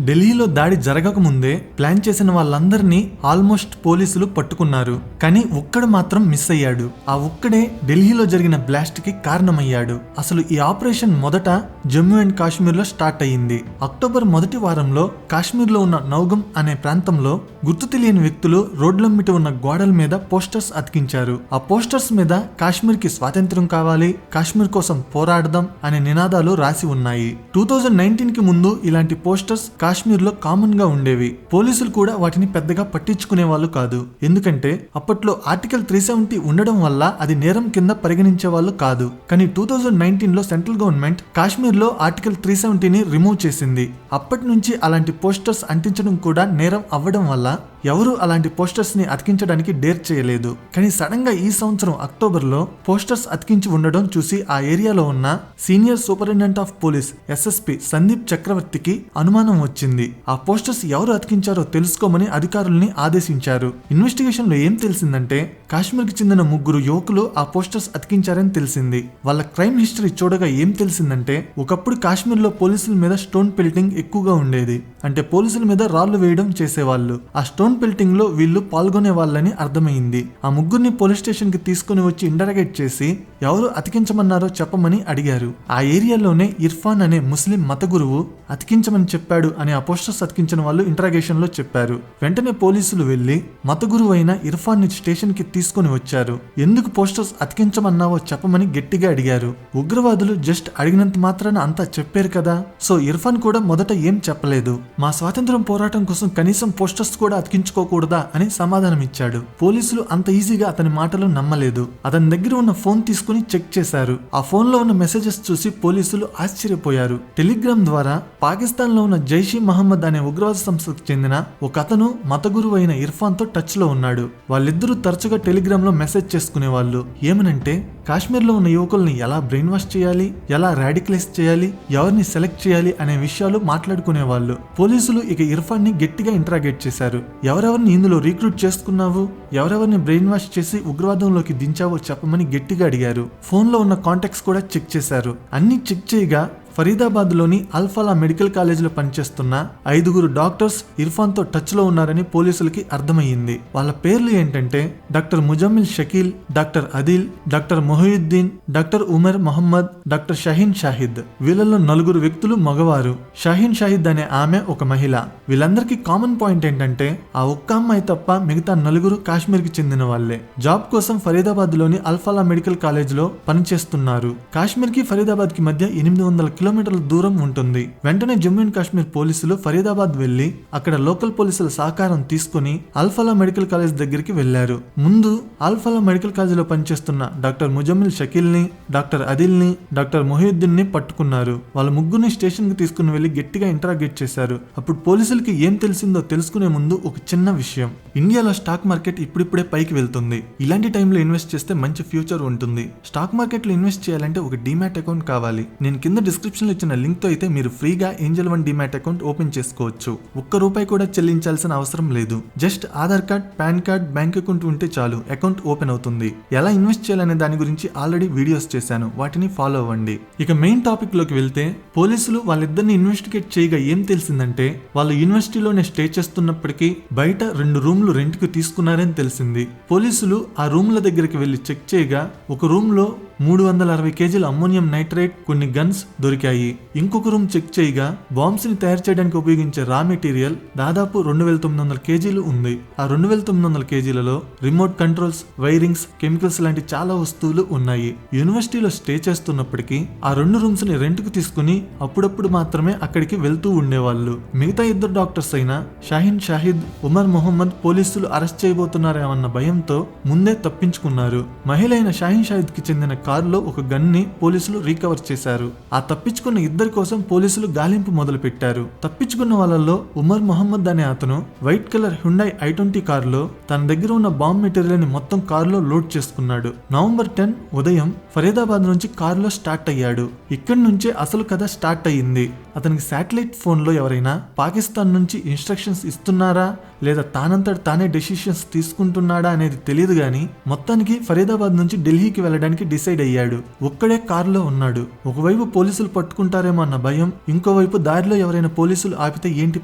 ఢిల్లీలో దాడి జరగకముందే ప్లాన్ చేసిన వాళ్ళందరినీ ఆల్మోస్ట్ పోలీసులు పట్టుకున్నారు. కానీ ఒక్కడు మాత్రం మిస్ అయ్యాడు. ఆ ఒక్కడే ఢిల్లీలో జరిగిన బ్లాస్ట్ కి కారణమయ్యాడు. అసలు ఈ ఆపరేషన్ మొదట జమ్మూ అండ్ కాశ్మీర్ లో స్టార్ట్ అయ్యింది. అక్టోబర్ మొదటి వారంలో కాశ్మీర్ లో ఉన్న నౌగం అనే ప్రాంతంలో గుర్తు తెలియని వ్యక్తులు రోడ్లమ్మిటి ఉన్న గోడల మీద పోస్టర్స్ అతికించారు. ఆ పోస్టర్స్ మీద కాశ్మీర్ కి స్వాతంత్ర్యం కావాలి, కాశ్మీర్ కోసం పోరాడదాం అనే నినాదాలు రాసి ఉన్నాయి. 2019 కి ముందు ఇలాంటి పోస్టర్స్ కాశ్మీర్ లో కామన్ గా ఉండేవి. పోలీసులు కూడా వాటిని పెద్దగా పట్టించుకునే వాళ్ళు కాదు. ఎందుకంటే అప్పట్లో ఆర్టికల్ 370 ఉండడం వల్ల అది నేరం కింద పరిగణించే వాళ్ళు కాదు. కానీ 2019 లో సెంట్రల్ గవర్నమెంట్ కాశ్మీర్ లో ఆర్టికల్ 370ని రిమూవ్ చేసింది. అప్పటి నుంచి అలాంటి పోస్టర్స్ అంటించడం కూడా నేరం అవ్వడం వల్ల ఎవరు అలాంటి పోస్టర్స్ ని అతికించడానికి డేర్ చేయలేదు. కానీ సడన్ గా ఈ సంవత్సరం అక్టోబర్ లో పోస్టర్స్ అతికించి ఉండడం చూసి ఆ ఏరియాలో ఉన్న senior superintendent of police SSP Sandeep చక్రవర్తికి అనుమానం వచ్చింది. ఆ పోస్టర్స్ ఎవరు అతికించారో తెలుసుకోమని అధికారుల్ని ఆదేశించారు. ఇన్వెస్టిగేషన్ లో ఏం తెలిసిందంటే కాశ్మీర్ కి చెందిన 3 యువకులు ఆ పోస్టర్స్ అతికించారని తెలిసింది. వాళ్ళ క్రైమ్ హిస్టరీ చూడగా ఏం తెలిసిందంటే ఒకప్పుడు కాశ్మీర్ లో పోలీసుల మీద స్టోన్ పెల్టింగ్ ఎక్కువగా ఉండేది. అంటే పోలీసుల మీద రాళ్లు వేయడం చేసేవాళ్ళు. ఆ స్టోన్ పెల్టింగ్ లో వీళ్ళు పాల్గొనే వాళ్ళని అర్థమైంది. ఆ 3 పోలీస్ స్టేషన్ కి తీసుకుని వచ్చి ఇంటరాగేట్ చేసి ఎవరు అతికించమన్నారో చెప్పమని అడిగారు. ఆ ఏరియాలోనే ఇర్ఫాన్ అనే ముస్లిం మత గురువు అతికించమని చెప్పాడు అని ఆ పోస్టర్స్ అతికించిన వాళ్ళు ఇంటరాగేషన్ లో చెప్పారు. వెంటనే పోలీసులు వెళ్లి మత గురువు అయిన ఇర్ఫాన్ ని స్టేషన్ కి తీసుకుని వచ్చారు. ఎందుకు పోస్టర్స్ అతికించమన్నావో చెప్పమని గట్టిగా అడిగారు. ఉగ్రవాదులు జస్ట్ అడిగినంత మాత్రాన అంతా చెప్పారు కదా. సో ఇర్ఫాన్ కూడా మొదట ఏం చెప్పలేదు. మా స్వాతంత్ర్యం పోరాటం కోసం కనీసం పోస్టర్స్ కూడా అతికించుకోకూడదా అని సమాధానం ఇచ్చాడు. పోలీసులు అంత ఈజీగా అతని మాటలు నమ్మలేదు. అతని దగ్గర ఉన్న ఫోన్ తీసుకుని చెక్ చేశారు. ఆ ఫోన్ లో ఉన్న మెసేజెస్ చూసి పోలీసులు ఆశ్చర్యపోయారు. టెలిగ్రామ్ ద్వారా పాకిస్తాన్ లో ఉన్న జైషీ మహమ్మద్ అనే ఉగ్రవాద సంస్థకు చెందిన ఒక అతను మత గురువు అయిన ఇర్ఫాన్ తో టచ్ లో ఉన్నాడు. వాళ్ళిద్దరూ తరచుగా టెలిగ్రామ్ లో మెసేజ్ చేసుకునే వాళ్ళు. ఏమనంటే కాశ్మీర్ లో ఉన్న యువకుల్ని ఎలా బ్రెయిన్ వాష్ చేయాలి, ఎలా రాడికలైజ్ చేయాలి, ఎవరిని సెలెక్ట్ చేయాలి అనే విషయాలు మాట్లాడుకునే వాళ్ళు. పోలీసులు ఇక ఇర్ఫాన్ ని గట్టిగా ఇంటరాగేట్ చేశారు. ఎవరెవరిని ఇందులో రిక్రూట్ చేసుకున్నావు, ఎవరెవరిని బ్రెయిన్ వాష్ చేసి ఉగ్రవాదంలోకి దించావో చెప్పమని గట్టిగా అడిగారు. ఫోన్ లో ఉన్న కాంటాక్ట్స్ కూడా చెక్ చేశారు. అన్ని చెక్ చేయగా ఫరీదాబాద్ లోని అల్ఫలా మెడికల్ కాలేజ్ లో పనిచేస్తున్న 5 డాక్టర్స్ ఇర్ఫాన్ తో టచ్ లో ఉన్నారని పోలీసులకి అర్థమయ్యింది. వాళ్ళ పేర్లు ఏంటంటే doctor Muzammil Shakeel, doctor Adil, doctor Mohiuddin, doctor Umar Mohammad, doctor Shaheen Shahid. వీళ్ళలో 4 వ్యక్తులు మగవారు. షహీన్ షాహిద్ అనే ఆమె ఒక మహిళ. వీళ్ళందరికీ కామన్ పాయింట్ ఏంటంటే ఆ ఒక్క అమ్మాయి తప్ప మిగతా 4 కాశ్మీర్ కి చెందిన వాళ్లే. జాబ్ కోసం ఫరీదాబాద్ లోని అల్ఫలా మెడికల్ కాలేజ్ లో పనిచేస్తున్నారు. కాశ్మీర్ కి ఫరీదాబాద్ కి మధ్య 800 కిలోమీటర్ల దూరం ఉంటుంది. వెంటనే జమ్మూ అండ్ కాశ్మీర్ పోలీసులు ఫరీదాబాద్ వెళ్లి అక్కడ లోకల్ పోలీసుల సహకారం తీసుకుని అల్ఫలా మెడికల్ కాలేజ్ దగ్గరికి వెళ్లారు. ముందు అల్ఫలా మెడికల్ కాలేజ్ లో పనిచేస్తున్న డాక్టర్ ముజమ్మిల్ షకీల్ ని, డాక్టర్ అదిల్ ని, డాక్టర్ మొహియుద్దీన్ ని పట్టుకున్నారు. వాళ్ళ 3 స్టేషన్ కి తీసుకుని వెళ్లి గట్టిగా ఇంటరాగేట్ చేశారు. అప్పుడు పోలీసులకి ఏం తెలిసిందో తెలుసుకునే ముందు ఒక చిన్న విషయం. ఇండియాలో స్టాక్ మార్కెట్ ఇప్పుడిప్పుడే పైకి వెళ్తుంది. ఇలాంటి టైంలో ఇన్వెస్ట్ చేస్తే మంచి ఫ్యూచర్ ఉంటుంది. స్టాక్ మార్కెట్ లో ఇన్వెస్ట్ చేయాలంటే ఒక డీమ్యాట్ అకౌంట్ కావాలి. నేను కింద డిస్క్రిప్షన్ లో ఇచ్చిన లింక్ తో అయితే మీరు ఫ్రీగా Angel one demat account open చేసుకోవచ్చు. ₹1 కూడా చెల్లించాల్సిన అవసరం లేదు. Just Aadhaar card, pan card, bank account ఉంటే చాలు అకౌంట్ ఓపెన్ అవుతుంది. ఎలా ఇన్వెస్ట్ చేయాలనే దాని గురించి ఆల్రెడీ వీడియోస్ చేశాను, వాటిని ఫాలో అవ్వండి. ఇక మెయిన్ టాపిక్ లోకి వెళ్తే పోలీసులు వాళ్ళిద్దరిని ఇన్వెస్టిగేట్ చేయగా ఏం తెలిసిందంటే వాళ్ళు యూనివర్సిటీలోనే స్టే చేస్తున్నప్పటికీ బయట 2 రూమ్లు రెంట్ కి తీసుకున్నారని తెలిసింది. పోలీసులు ఆ రూమ్ల దగ్గరికి వెళ్లి చెక్ చేయగా ఒక రూమ్ లో 360 కేజీల అమ్మోనియం నైట్రేట్, కొన్ని గన్స్ దొరికాయి. ఇంకొక రూమ్ చెక్ చేయగా బాంబ్స్ ని తయారు చేయడానికి ఉపయోగించే రా మెటీరియల్ దాదాపు 2900 కేజీలు ఉంది. ఆ 2900 కేజీలలో రిమోట్ కంట్రోల్స్, వైరింగ్స్, కెమికల్స్ లాంటి చాలా వస్తువులు ఉన్నాయి. యూనివర్సిటీలో స్టే చేస్తున్నప్పటికీ ఆ 2 రూమ్స్ ని రెంట్ కు తీసుకుని అప్పుడప్పుడు మాత్రమే అక్కడికి వెళ్తూ ఉండేవాళ్ళు. మిగతా 2 డాక్టర్స్ అయిన షాహీన్ షాహిద్, ఉమర్ మొహమ్మద్ పోలీసులు అరెస్ట్ చేయబోతున్నారేమన్న భయంతో ముందే తప్పించుకున్నారు. మహిళ అయిన షాహీన్ షాహిద్ కి చెందిన కారులో ఒక గన్ ని పోలీసులు రీకవర్ చేశారు. ఆ తప్పించుకున్న 2 కోసం పోలీసులు గాలింపు మొదలు పెట్టారు. తప్పించుకున్న వాళ్ళల్లో ఉమర్ మొహమ్మద్ అనే అతను వైట్ కలర్ హ్యుండై i20 కారులో తన దగ్గర ఉన్న బాంబ్ మెటీరియల్ ని మొత్తం కారులో లోడ్ చేసుకున్నాడు. నవంబర్ 10 ఉదయం ఫరీదాబాద్ నుంచి కారులో స్టార్ట్ అయ్యాడు. ఇక్కడి నుంచే అసలు కథ స్టార్ట్ అయ్యింది. అతనికి శాటిలైట్ ఫోన్ లో ఎవరైనా పాకిస్తాన్ నుంచి ఇన్స్ట్రక్షన్స్ ఇస్తున్నారా లేదా తానంతట తానే డెసిషన్స్ తీసుకుంటున్నాడా అనేది తెలియదు గానీ మొత్తానికి ఫరీదాబాద్ నుంచి ఢిల్లీకి వెళ్ళడానికి డిసైడ్ డిసైడ్ అయ్యాడు. ఒక్కడే కారులో ఉన్నాడు. ఒకవైపు పోలీసులు పట్టుకుంటారేమో అన్న భయం, ఇంకోవైపు దారిలో ఎవరైనా పోలీసులు ఆపితే ఏంటి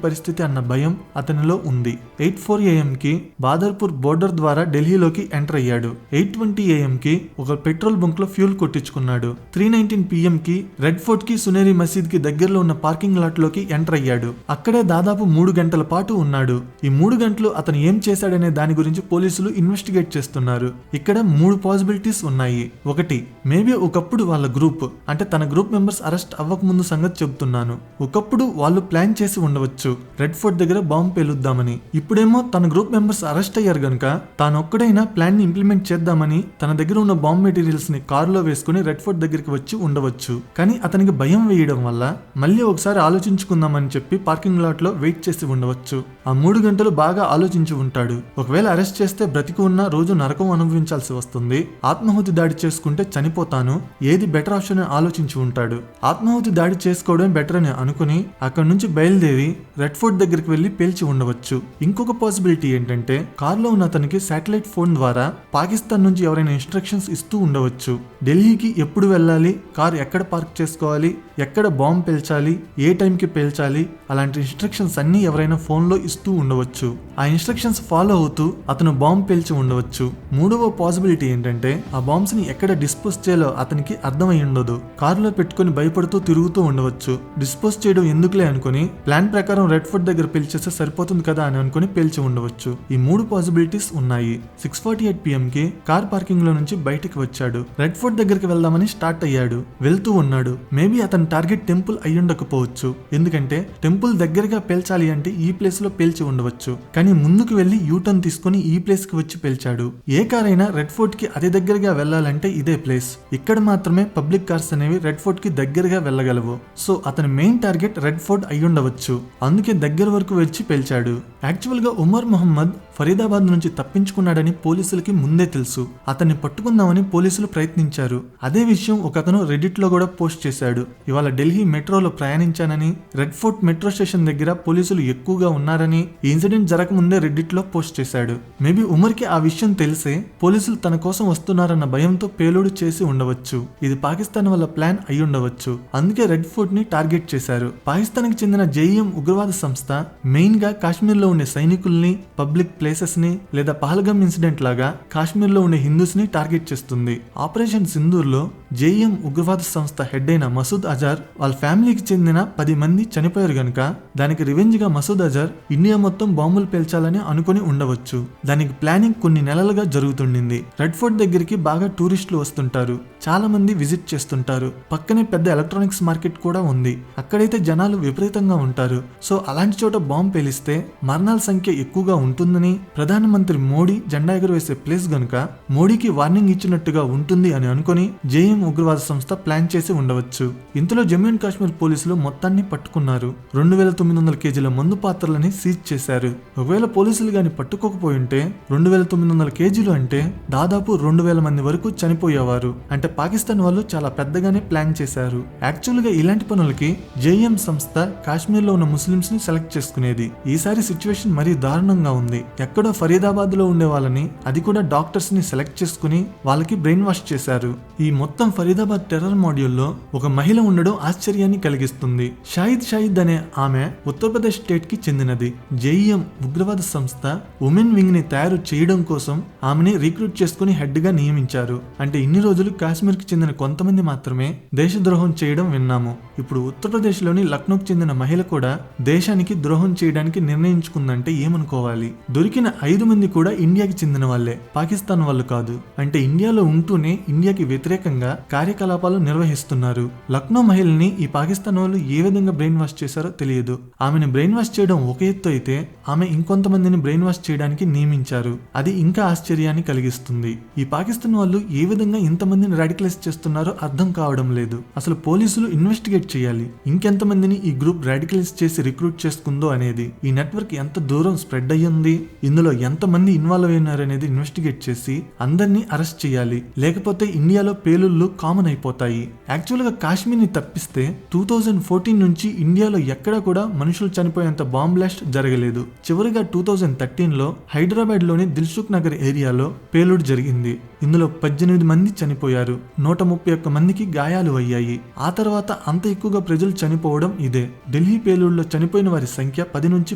పరిస్థితి అన్న భయం అతనిలో ఉంది. 8:04 AM కి బాదర్పూర్ బోర్డర్ ద్వారా ఢిల్లీలోకి ఎంటర్ అయ్యాడు. 8:20 AM కి ఒక పెట్రోల్ బంక్ లో ఫ్యూల్ కొట్టించుకున్నాడు. 3:19 PM కి రెడ్ ఫోర్ట్ కి సునేరి మసీద్ కి దగ్గరలో ఉన్న పార్కింగ్ లాట్ లోకి ఎంటర్ అయ్యాడు. అక్కడే దాదాపు 3 గంటల పాటు ఉన్నాడు. ఈ 3 గంటలు అతను ఏం చేశాడనే దాని గురించి పోలీసులు ఇన్వెస్టిగేట్ చేస్తున్నారు. ఇక్కడ 3 పాసిబిలిటీస్ ఉన్నాయి. ఒకటి, మేబీ ఒకప్పుడు వాళ్ళ గ్రూప్, అంటే తన గ్రూప్ మెంబర్స్ అరెస్ట్ అవ్వక ముందు సంగతి చెబుతున్నాను. ఒకప్పుడు వాళ్ళు ప్లాన్ చేసి ఉండవచ్చు రెడ్ ఫోర్ట్ దగ్గర బాంబు పేలుద్దామని. ఇప్పుడేమో తన గ్రూప్ మెంబర్స్ అరెస్ట్ అయ్యారు గనుక తానొక్కడైనా ప్లాన్ ని ఇంప్లిమెంట్ చేద్దామని తన దగ్గర ఉన్న బాంబ్ మెటీరియల్స్ ని కారులో వేసుకుని రెడ్ ఫోర్ట్ దగ్గరికి వచ్చి ఉండవచ్చు. కానీ అతనికి భయం వేయడం వల్ల మళ్ళీ ఒకసారి ఆలోచించుకుందామని చెప్పి పార్కింగ్ లాట్ లో వెయిట్ చేసి ఉండవచ్చు. ఆ 3 గంటలు బాగా ఆలోచించి ఉంటాడు. ఒకవేళ అరెస్ట్ చేస్తే బ్రతికి ఉన్న రోజు నరకం అనుభవించాల్సి వస్తుంది, ఆత్మాహుతి దాడి చేసుకుంటే చనిపోతాను, ఏది బెటర్ ఆప్షన్ అని ఆలోచించి ఉంటాడు. ఆత్మాహుతి దాడి చేసుకోవడం బెటర్ అని అనుకుని అక్కడి నుంచి బయలుదేరి రెడ్ ఫోర్ట్ దగ్గరికి వెళ్లి పేల్చి ఉండవచ్చు. ఇంకొక పాసిబిలిటీ ఏంటంటే కారులో ఉన్న అతనికి శాటిలైట్ ఫోన్ ద్వారా పాకిస్తాన్ నుంచి ఎవరైనా ఇన్స్ట్రక్షన్స్ ఇస్తూ ఉండవచ్చు. ఢిల్లీకి ఎప్పుడు వెళ్ళాలి, కారు ఎక్కడ పార్క్ చేసుకోవాలి, ఎక్కడ బాంబు పేల్చాలి, ఏ టైంకి పేల్చాలి, అలాంటి ఇన్స్ట్రక్షన్స్ అన్ని ఎవరైనా ఫోన్ లో ఇస్తూ ఉండవచ్చు. ఆ ఇన్స్ట్రక్షన్స్ ఫాలో అవుతూ అతను బాంబు పేల్చి ఉండవచ్చు. మూడవ పాసిబిలిటీ ఏంటంటే ఆ బాంబ్స్ ని ఎక్కడ డిస్పోజ్ చేయాలో అతనికి అర్థమై ఉండదు. కారులో పెట్టుకుని భయపడుతూ తిరుగుతూ ఉండవచ్చు. డిస్పోజ్ చేయడం ఎందుకులే అనుకుని ప్లాన్ ప్రకారం రెడ్ ఫోర్ట్ దగ్గర పేల్చేస్తే సరిపోతుంది కదా అని అనుకుని పేల్చి ఉండవచ్చు. ఈ 3 పాసిబిలిటీస్ ఉన్నాయి. 6:48 PM కి కార్ పార్కింగ్ లో నుంచి బయటికి వచ్చాడు. రెడ్ ఫోర్ట్ దగ్గరికి వెళ్దామని స్టార్ట్ అయ్యాడు. వెళ్తూ ఉన్నాడు. మేబీ అతని టార్గెట్ టెంపుల్ అయ్యుండకపోవచ్చు. ఎందుకంటే టెంపుల్ దగ్గరగా పేల్చాలి అంటే ఈ ప్లేస్ లో పేల్చి ఉండవచ్చు. కానీ ముందుకు వెళ్లి యూటర్న్ తీసుకుని ఈ ప్లేస్ కి వచ్చి పేల్చాడు. ఏ కార్ అయినా రెడ్ ఫోర్ట్ కి అతి దగ్గరగా వెళ్లాలంటే ఇదే ప్లేస్. ఇక్కడ మాత్రమే పబ్లిక్ కార్స్ అనేవి రెడ్ ఫోర్ట్ కి దగ్గరగా వెళ్ళగలవు. సో అతని మెయిన్ టార్గెట్ రెడ్ ఫోర్ట్ అయ్యుండవచ్చు. అందుకే దగ్గర వరకు వచ్చి పేల్చాడు. యాక్చువల్ గా ఉమర్ మొహమ్మద్ ఫరీదాబాద్ నుంచి తప్పించుకున్నాడని పోలీసులకి ముందే తెలుసు. అతన్ని పట్టుకుందామని పోలీసులు ప్రయత్నించారు. అదే విషయం ఒకతను రెడిట్ లో కూడా పోస్ట్ చేశాడు. ఇవాళ ఢిల్లీ మెట్రోలో ప్రయాణించానని, రెడ్ ఫోర్ట్ మెట్రో స్టేషన్ దగ్గర పోలీసులు ఎక్కువగా ఉన్నారని ఈ ఇన్సిడెంట్ జరగకముందే రెడిట్ లో పోస్ట్ చేశాడు. మేబీ ఉమర్ కి ఆ విషయం తెలిసే పోలీసులు తన కోసం వస్తున్నారన్న భయంతో పేలుడు చేసి ఉండవచ్చు. ఇది పాకిస్తాన్ వల్ల ప్లాన్ అయి ఉండవచ్చు. అందుకే రెడ్ ఫోర్ట్ ని టార్గెట్ చేశారు. పాకిస్తాన్ కి చెందిన జేఈఎం ఉగ్రవాద సంస్థ మెయిన్ గా కాశ్మీర్ లో ఉండే సైనికుల్ని, పబ్లిక్ ప్లేసెస్ ని, లేదా పహల్గామ్ ఇన్సిడెంట్ లాగా కాశ్మీర్ లో ఉండే హిందూస్ ని టార్గెట్ చేస్తుంది. ఆపరేషన్ సింధూర్ లో జేఈఎం ఉగ్రవాద సంస్థ హెడ్ అయిన మసూద్ అజార్ వాళ్ళ ఫ్యామిలీకి చెందిన 10 మంది చనిపోయారు గనుక దానికి రివెంజ్ గా మసూద్ అజార్ ఇండియా మొత్తం బాంబులు పేల్చాలని అనుకుని ఉండవచ్చు. దానికి ప్లానింగ్ కొన్ని నెలలుగా జరుగుతుండింది. రెడ్ ఫోర్ట్ దగ్గరికి బాగా టూరిస్టులు వస్తుంటారు. చాలా మంది విజిట్ చేస్తుంటారు. పక్కనే పెద్ద ఎలక్ట్రానిక్స్ మార్కెట్ కూడా ఉంది. అక్కడైతే జనాలు విపరీతంగా ఉంటారు. సో అలాంటి చోట బాంబు పేలిస్తే మరణాల సంఖ్య ఎక్కువగా ఉంటుందని ప్రధానమంత్రి మోడీ జెండా ఎగురవేసే ప్లేస్ గనుక మోడీకి వార్నింగ్ ఇచ్చినట్టుగా ఉంటుంది అని అనుకుని జేఎం ఉగ్రవాద సంస్థ ప్లాన్ చేసి ఉండవచ్చు. ఇంతలో జమ్మూ అండ్ కాశ్మీర్ పోలీసులు మొత్తాన్ని పట్టుకున్నారు. 2900 కేజీల మందు పాత్రలని సీజ్ చేశారు. ఒకవేళ పోలీసులు గాని పట్టుకోకపోయి ఉంటే 2900 కేజీలు అంటే దాదాపు 2000 మంది వరకు చనిపోయేవారు. అంటే పాకిస్తాన్ వాళ్ళు చాలా పెద్దగానే ప్లాన్ చేశారు. యాక్చువల్ గా ఇలాంటి పనులకి జేఎం సంస్థ కాశ్మీర్ లో ఉన్న ముస్లింస్ ని సెలెక్ట్ చేసుకునేది. ఈసారి సిచ్యువేషన్ మరీ దారుణంగా ఉంది. ఎక్కడో ఫరీదాబాద్ లో ఉండే వాళ్ళని, అది కూడా డాక్టర్స్ ని సెలెక్ట్ చేసుకుని వాళ్ళకి బ్రెయిన్ వాష్ చేశారు. ఈ మొత్తం ఫరీదాబాద్ టెర్రర్ మాడ్యూల్లో ఒక మహిళ ఉండడం ఆశ్చర్యాన్ని కలిగిస్తుంది. షాహిద్ అనే ఆమె ఉత్తరప్రదేశ్ స్టేట్ కి చెందినది. జేఈఎం ఉగ్రవాద సంస్థ ఉమెన్ వింగ్ ని తయారు చేయడం కోసం ఆమెని రిక్రూట్ చేసుకుని హెడ్ గా నియమించారు. అంటే ఇన్ని రోజులు కాశ్మీర్ కి చెందిన కొంతమంది మాత్రమే దేశద్రోహం చేయడం విన్నాము. ఇప్పుడు ఉత్తరప్రదేశ్ లోని లక్నోకి చెందిన మహిళ కూడా దేశానికి ద్రోహం చేయడానికి నిర్ణయించుకుందంటే ఏమనుకోవాలి. దొరికిన 5 మంది కూడా ఇండియాకి చెందిన వాళ్ళే, పాకిస్తాన్ వాళ్ళు కాదు. అంటే ఇండియాలో ఉంటూనే ఇండియాకి వ్యతిరేకంగా కార్యకలాపాలు నిర్వహిస్తున్నారు. లక్నో మహిళని ఈ పాకిస్తాన్ వాళ్ళు ఏ విధంగా బ్రెయిన్ వాష్ చేశారో తెలియదు. ఆమెను బ్రెయిన్ వాష్ చేయడం ఒక ఎత్తు అయితే ఆమె ఇంకొంతమందిని బ్రెయిన్ వాష్ చేయడానికి నియమించారు. అది ఇంకా ఆశ్చర్యాన్ని కలిగిస్తుంది. ఈ పాకిస్తాన్ వాళ్ళు ఏ విధంగా ఇంతమందిని రాడికలైజ్ చేస్తున్నారో అర్థం కావడం లేదు. అసలు పోలీసులు ఇన్వెస్టిగేట్ చేయాలి. ఇంకెంతమందిని ఈ గ్రూప్ రాడికలైజ్ చేసి రిక్రూట్ చేసుకుందో అనేది, ఈ నెట్వర్క్ ఎంత దూరం స్ప్రెడ్ అయ్యింది, ఇందులో ఎంతమంది ఇన్వాల్వ్ అయినారు అనేది ఇన్వెస్టిగేట్ చేసి అందరినీ అరెస్ట్ చేయాలి. లేకపోతే ఇండియాలో పేలుళ్లు కామన్ అయిపోతాయి. యాక్చువల్గా కాశ్మీర్ని తప్పిస్తే 2014 నుంచి ఇండియాలో ఎక్కడ కూడా మనుషులు చనిపోయేంత బాంబ్ బ్లాస్ట్ జరగలేదు. చివరిగా 2013లో హైదరాబాద్ లోని దిల్సుఖ్ నగర్ ఏరియాలో పేలుడు జరిగింది. ఇందులో 18 మంది చనిపోయారు, 131 మందికి గాయాలు అయ్యాయి. ఆ తర్వాత అంత ఎక్కువగా ప్రజలు చనిపోవడం ఇదే. ఢిల్లీ పేలుడులో చనిపోయిన వారి సంఖ్య 10 నుంచి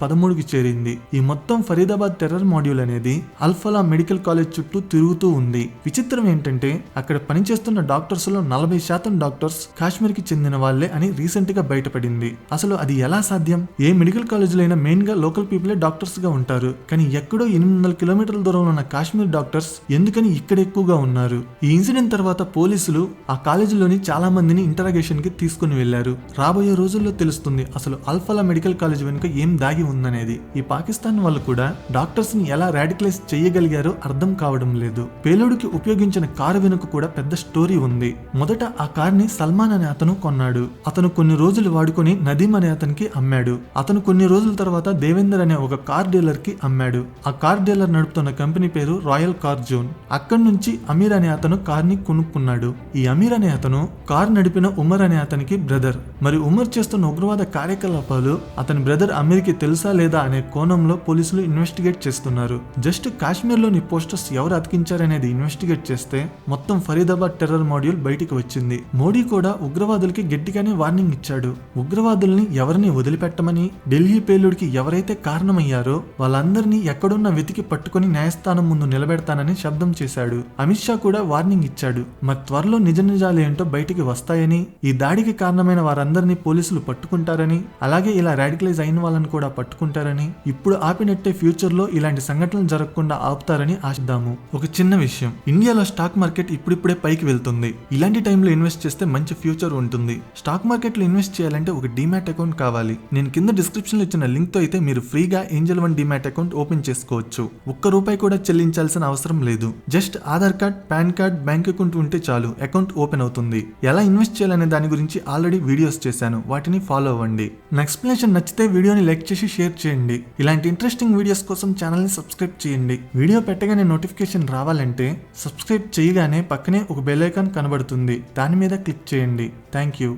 13కి చేరింది. ఈ మొత్తం ఫరీదాబాద్ టెర్రర్ మాడ్యూల్ అనేది అల్ఫలా మెడికల్ కాలేజ్ చుట్టూ తిరుగుతూ ఉంది. విచిత్రం ఏంటంటే అక్కడ పనిచేస్తున్న డాక్టర్స్ లో 40% డాక్టర్స్ కాశ్మీర్ కి చెందిన వాళ్లే అని రీసెంట్ గా బయటపడింది. అసలు అది ఎలా సాధ్యం? ఏ మెడికల్ కాలేజీలో అయినా మెయిన్ గా లోకల్ పీపులే డాక్టర్స్ గా ఉంటారు, కానీ ఎక్కడో 800 కిలోమీటర్ల దూరంలో ఉన్న కాశ్మీర్ డాక్టర్స్ ఎందుకని ఇక్కడ ఎక్కువగా ఉన్నారు? ఈ ఇన్సిడెంట్ తర్వాత పోలీసులు ఆ కాలేజీలోని చాలా మందిని ఇంటరాగేషన్ కి తీసుకుని వెళ్లారు. రాబోయే రోజుల్లో తెలుస్తుంది అసలు అల్ఫలా మెడికల్ కాలేజ్ వెనుక ఏం దాగి ఉందనేది. ఈ పాకిస్తాన్ వాళ్ళు కూడా డాక్టర్స్ ని ఎలా రాడికలైజ్ చేయగలిగారో అర్థం కావడం లేదు. పేలుడుకి ఉపయోగించిన కారు వెనుక కూడా పెద్ద స్టోరీ ఉంది. మొదట ఆ కార్ ని సల్మాన్ అనే అతను కొన్నాడు. అతను కొన్ని రోజులు వాడుకొని నదీమ్ అనే అతనికి అమ్మాడు. అతను కొన్ని రోజుల తర్వాత దేవేందర్ అనే ఒక కార్ డీలర్ కి అమ్మాడు. ఆ కార్ డీలర్ నడుపుతున్న కంపెనీ పేరు రాయల్ కార్ జోన్. అక్కడి నుంచి అమీర్ అనే అతను కార్ ని కొనుక్కున్నాడు. ఈ అమీర్ అనే అతను కార్ నడిపిన ఉమర్ అనే అతనికి బ్రదర్. మరి ఉమర్ చేస్తున్న ఉగ్రవాద కార్యకలాపాలు అతని బ్రదర్ అమీర్ కి తెలుసా లేదా అనే కోణంలో పోలీసులు ఇన్వెస్టిగేట్ చేస్తున్నారు. జస్ట్ కాశ్మీర్ లోని పోస్టర్స్ ఎవరు అతికించారనేది ఇన్వెస్టిగేట్ చేస్తే మొత్తం ఫరీదాబాద్ టెర్రర్ మాడ్యూల్ బయటికి వచ్చింది. మోడీ కూడా ఉగ్రవాదులకి గట్టిగానే వార్నింగ్ ఇచ్చాడు. ఉగ్రవాదుల్ని ఎవరిని వదిలిపెట్టమని, ఢిల్లీ పేలుడికి ఎవరైతే కారణమయ్యారో వాళ్ళందరినీ ఎక్కడున్న వెతికి పట్టుకుని న్యాయస్థానం ముందు నిలబెడతానని శబ్దం చేశాడు. అమిత్ షా కూడా వార్నింగ్ ఇచ్చాడు. మరి త్వరలో నిజ నిజాలు ఏంటో బయటికి వస్తాయని, ఈ దాడికి కారణమైన వారందరినీ పోలీసులు పట్టుకుంటారని, అలాగే ఇలా రాడికలైజ్ అయిన వాళ్ళని కూడా పట్టుకుంటారని, ఇప్పుడు ఆపినట్టే ఫ్యూచర్ లో ఇలాంటి సంఘటనలు జరగకుండా ఆపుతారని ఆశిద్దాము. ఒక చిన్న విషయం, ఇండియాలో స్టాక్ మార్కెట్ ఇప్పుడిప్పుడే పైకి వెళ్తుంది. ఇలాంటి టైంలో ఇన్వెస్ట్ చేస్తే మంచి ఫ్యూచర్ ఉంటుంది. స్టాక్ మార్కెట్ లో ఇన్వెస్ట్ చేయాలంటే ఒక డీమ్యాట్ అకౌంట్ కావాలి. నేను కింద డిస్క్రిప్షన్ లో ఇచ్చిన లింక్ తో అయితే మీరు ఫ్రీగా Angel one demat account open చేసుకోవచ్చు. ₹1 కూడా చెల్లించాల్సిన అవసరం లేదు. Just Aadhaar card, pan card, bank account ఉంటే చాలు, అకౌంట్ ఓపెన్ అవుతుంది. ఎలా ఇన్వెస్ట్ చేయాలనే దాని గురించి ఆల్రెడీ వీడియోస్ చేశాను, వాటిని ఫాలో అవ్వండి. నా ఎక్స్ప్లెనేషన్ నచ్చితే వీడియోని లైక్ చేసి షేర్ చేయండి. ఇలాంటి ఇంట్రెస్టింగ్ వీడియోస్ కోసం ఛానల్ ని సబ్స్క్రైబ్ చేయండి. వీడియో పెట్టగానే నోటిఫికేషన్ రావాలంటే సబ్స్క్రైబ్ చేయగానే పక్కనే ఒక బెల్ ఐకాన్ కనబడుతుంది, దాని మీద క్లిక్ చేయండి. Thank you.